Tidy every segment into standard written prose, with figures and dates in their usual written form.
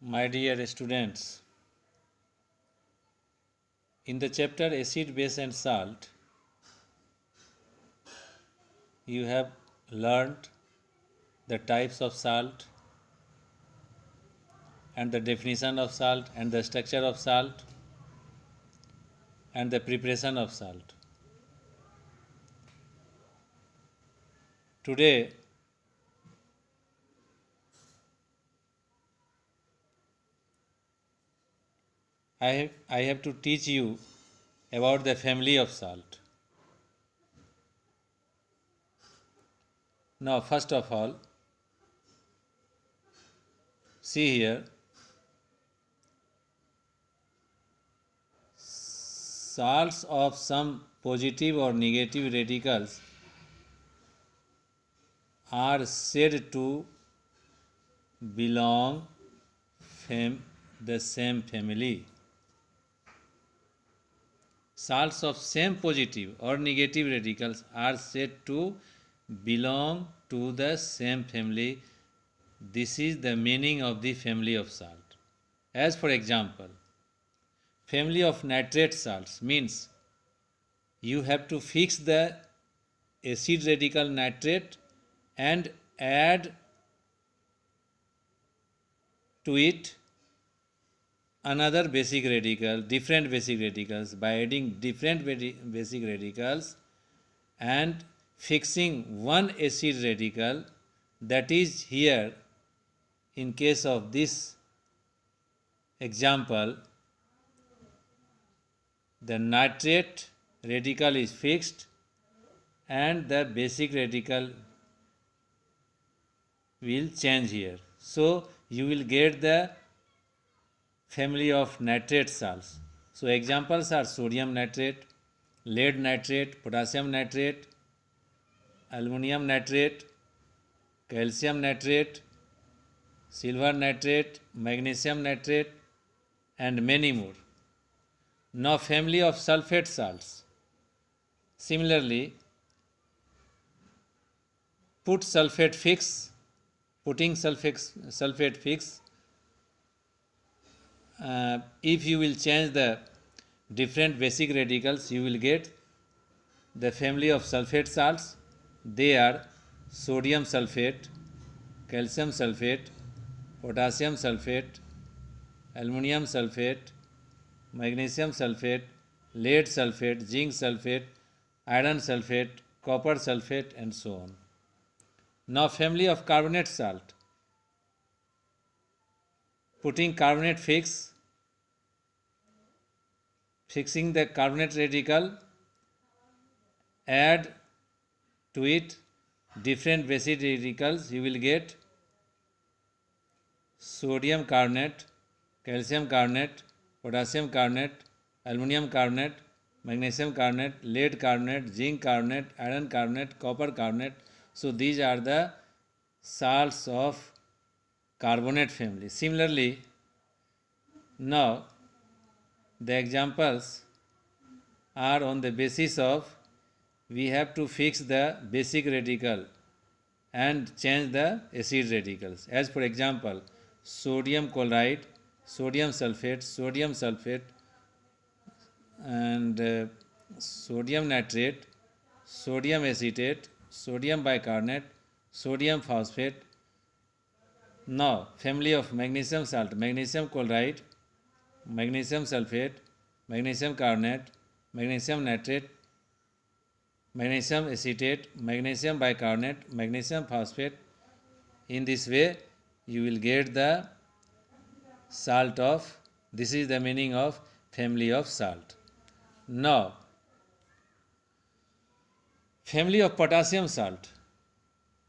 My dear students, in the chapter Acid, Base and Salt, you have learned the types of salt and the definition of salt and the structure of salt and the preparation of salt. Today, I have to teach you about the family of salt. Now, first of all, see here, salts of some positive or negative radicals are said to belong the same family. Salts of same positive or negative radicals are said to belong to the same family. This is the meaning of the family of salt. As for example, family of nitrate salts means you have to fix the acid radical nitrate and add to it another basic radical, different basic radicals. By adding different basic radicals and fixing one acid radical, that is here in case of this example, the nitrate radical is fixed and the basic radical will change here. So you will get the family of nitrate salts. So examples are sodium nitrate, lead nitrate, potassium nitrate, aluminum nitrate, calcium nitrate, silver nitrate, magnesium nitrate, and many more. Now family of sulfate salts. Similarly, putting sulfate fix, if you will change the different basic radicals, you will get the family of sulfate salts. They are sodium sulfate, calcium sulfate, potassium sulfate, aluminum sulfate, magnesium sulfate, lead sulfate, zinc sulfate, iron sulfate, copper sulfate, and so on. Now family of carbonate salt. Putting carbonate fixing the carbonate radical, add to it different basic radicals, you will get sodium carbonate, calcium carbonate, potassium carbonate, aluminum carbonate, magnesium carbonate, lead carbonate, zinc carbonate, iron carbonate, copper carbonate. So these are the salts of carbonate family. Similarly, now the examples are on the basis of we have to fix the basic radical and change the acid radicals. As for example, sodium chloride, sodium sulfate, and sodium nitrate, sodium acetate, sodium bicarbonate, sodium phosphate. Now family of magnesium salt, magnesium chloride, magnesium sulfate, magnesium carbonate, magnesium nitrate, magnesium acetate, magnesium bicarbonate, magnesium phosphate. In this way you will get the salt of, this is the meaning of family of salt. Now family of potassium salt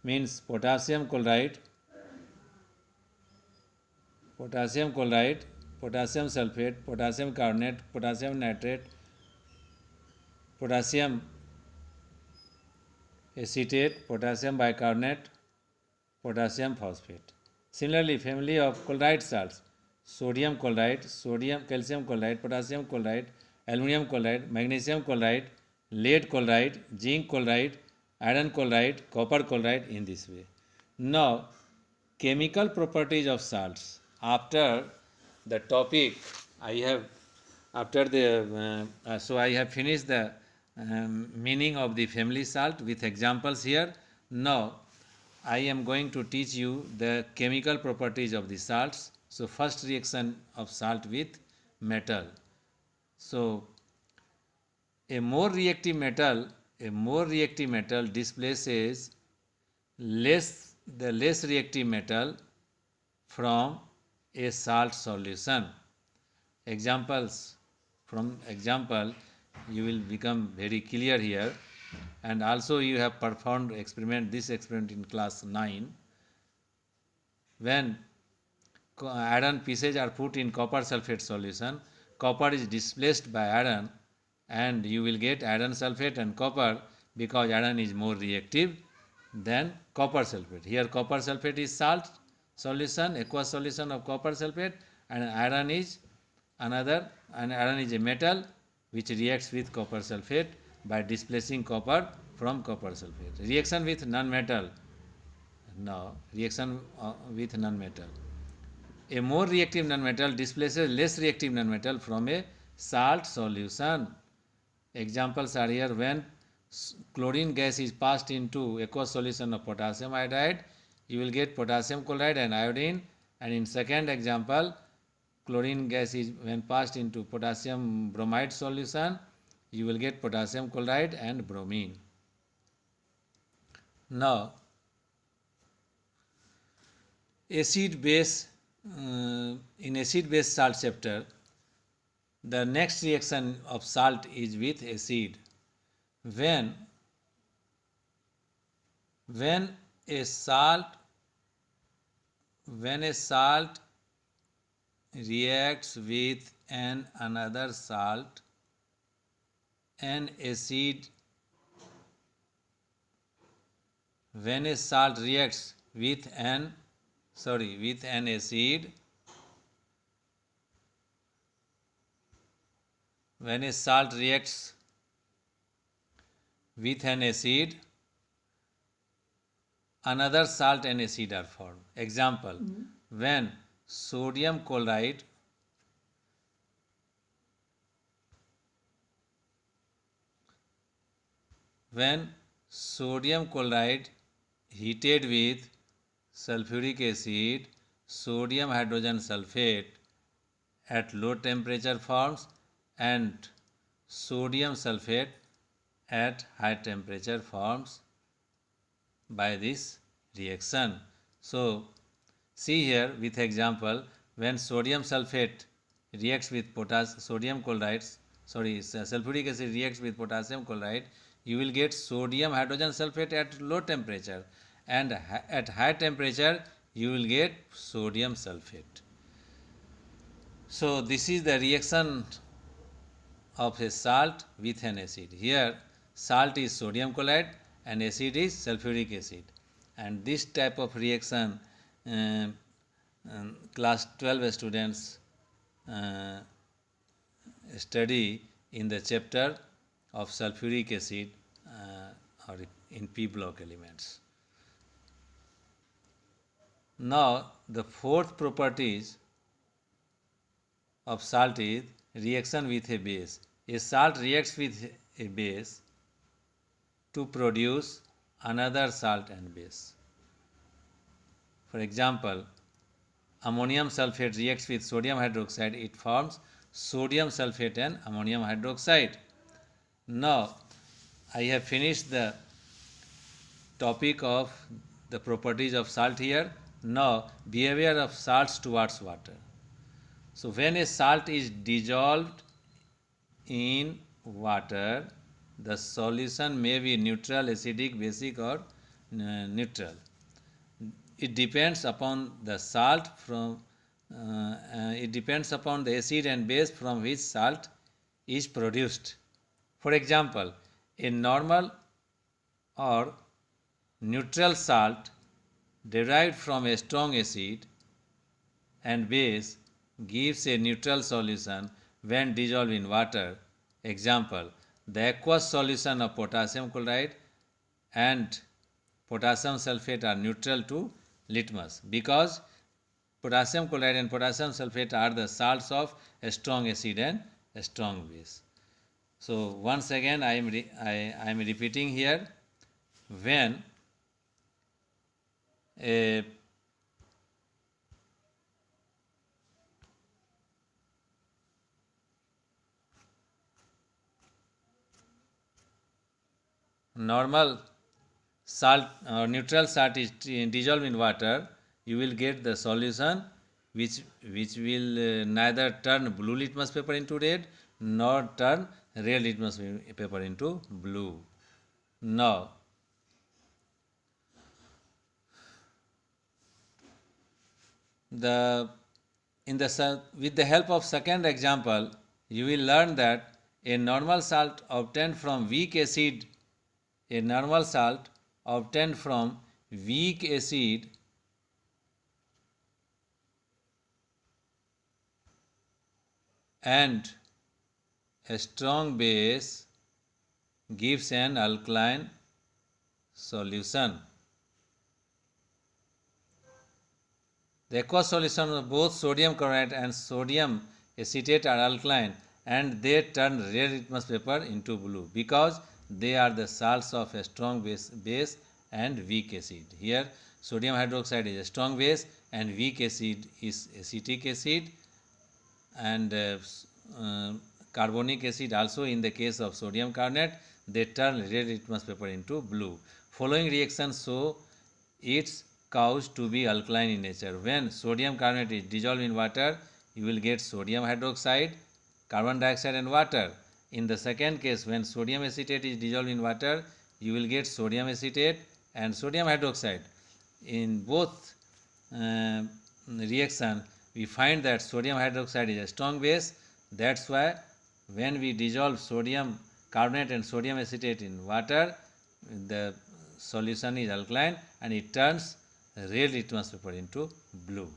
means potassium chloride, potassium sulfate, potassium carbonate, potassium nitrate, potassium acetate, potassium bicarbonate, potassium phosphate. Similarly, family of chloride salts, sodium chloride, calcium chloride, potassium chloride, aluminum chloride, magnesium chloride, lead chloride, zinc chloride, iron chloride, copper chloride, in this way. Now chemical properties of salts after the topic, I have after the so I have finished the meaning of the family salt with examples here. Now I am going to teach you the chemical properties of the salts. So first reaction of salt with metal. So a more reactive metal displaces less reactive metal from a salt solution. Examples from example you will become very clear here, and also you have performed this experiment in class 9. When iron pieces are put in copper sulfate solution, copper is displaced by iron and you will get iron sulfate and copper, because iron is more reactive than copper sulfate. Here copper sulfate is salt solution, aqueous solution of copper sulfate, and iron is a metal which reacts with copper sulfate by displacing copper from copper sulfate. Reaction with non-metal. Now reaction with non-metal. A more reactive nonmetal displaces less reactive nonmetal from a salt solution. Examples are here: when chlorine gas is passed into aqueous solution of potassium iodide, you will get potassium chloride and iodine. And in second example, chlorine gas is when passed into potassium bromide solution, you will get potassium chloride and bromine. Now acid base, in acid base salt chapter, the next reaction of salt is with acid. When a salt reacts with another salt, an acid when a salt reacts with an acid, when a salt reacts with an acid, another salt and acid are formed. Example, when sodium chloride heated with sulfuric acid, sodium hydrogen sulfate at low temperature forms, and sodium sulfate at high temperature forms by this reaction. So see here with example, when sodium sulfate reacts with sulfuric acid reacts with potassium chloride, you will get sodium hydrogen sulfate at low temperature, and at high temperature you will get sodium sulfate. So this is the reaction of a salt with an acid. Here salt is sodium chloride and acid is sulfuric acid, and this type of reaction class 12 students study in the chapter of sulfuric acid or in P block elements. Now the fourth properties of salt is reaction with a base. A salt reacts with a base to produce another salt and base. For example, ammonium sulfate reacts with sodium hydroxide, it forms sodium sulfate and ammonium hydroxide. Now I have finished the topic of the properties of salt here. Now behavior of salts towards water. So when a salt is dissolved in water, the solution may be neutral, acidic, basic, or neutral. It depends upon the salt it depends upon the acid and base from which salt is produced. For example, a normal or neutral salt derived from a strong acid and base gives a neutral solution when dissolved in water. Example, the aqueous solution of potassium chloride and potassium sulfate are neutral to litmus because potassium chloride and potassium sulfate are the salts of a strong acid and a strong base. So once again I am repeating here, when a normal salt or neutral salt is dissolved in water, you will get the solution which will neither turn blue litmus paper into red nor turn red litmus paper into blue. Now, with the help of second example, you will learn that a normal salt obtained from weak acid and a strong base gives an alkaline solution. The aqueous solution of both sodium chloride and sodium acetate are alkaline, and they turn red litmus paper into blue because they are the salts of a strong base and weak acid. Here sodium hydroxide is a strong base and weak acid is acetic acid, and carbonic acid also in the case of sodium carbonate, they turn red litmus paper into blue. Following reactions show its cause to be alkaline in nature. When sodium carbonate is dissolved in water, you will get sodium hydroxide, carbon dioxide and water. In the second case, when sodium acetate is dissolved in water, you will get sodium acetate and sodium hydroxide. In both reaction, we find that sodium hydroxide is a strong base. That's why when we dissolve sodium carbonate and sodium acetate in water, the solution is alkaline and it turns red litmus paper into blue.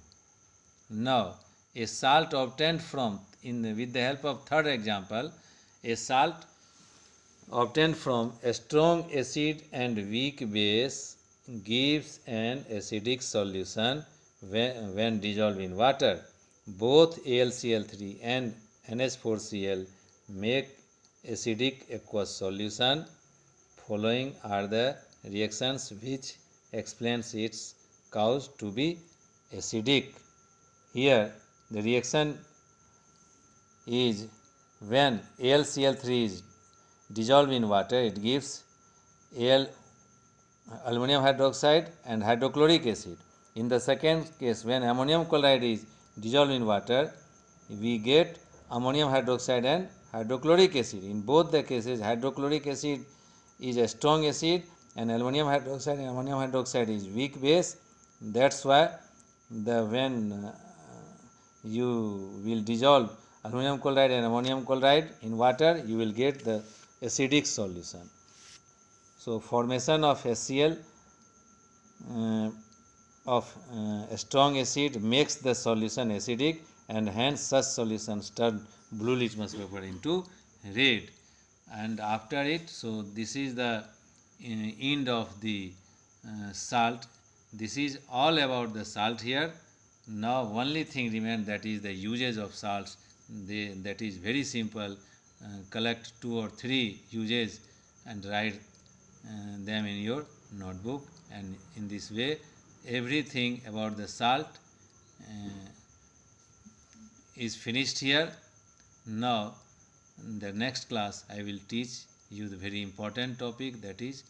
Now, a salt obtained with the help of third example, a salt obtained from a strong acid and weak base gives an acidic solution when dissolved in water. Both AlCl3 and NH4Cl make acidic aqueous solution. Following are the reactions which explains its cause to be acidic. Here the reaction is when AlCl3 is dissolved in water, it gives aluminum hydroxide and hydrochloric acid. In the second case, when ammonium chloride is dissolved in water, we get ammonium hydroxide and hydrochloric acid. In both the cases, hydrochloric acid is a strong acid and ammonium hydroxide is weak base. That's why when you will dissolve aluminum chloride and ammonium chloride in water, you will get the acidic solution. So formation of HCl of a strong acid makes the solution acidic, and hence such solutions turn blue litmus paper into red. And after it, so this is the end of the salt. This is all about the salt here. Now only thing remains, that is the uses of salts. That is very simple. Collect 2 or 3 uses and write them in your notebook, and in this way everything about the salt is finished here. Now in the next class I will teach you the very important topic, that is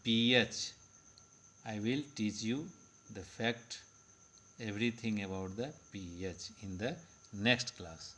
pH. I will teach you the fact, everything about the pH in the next class.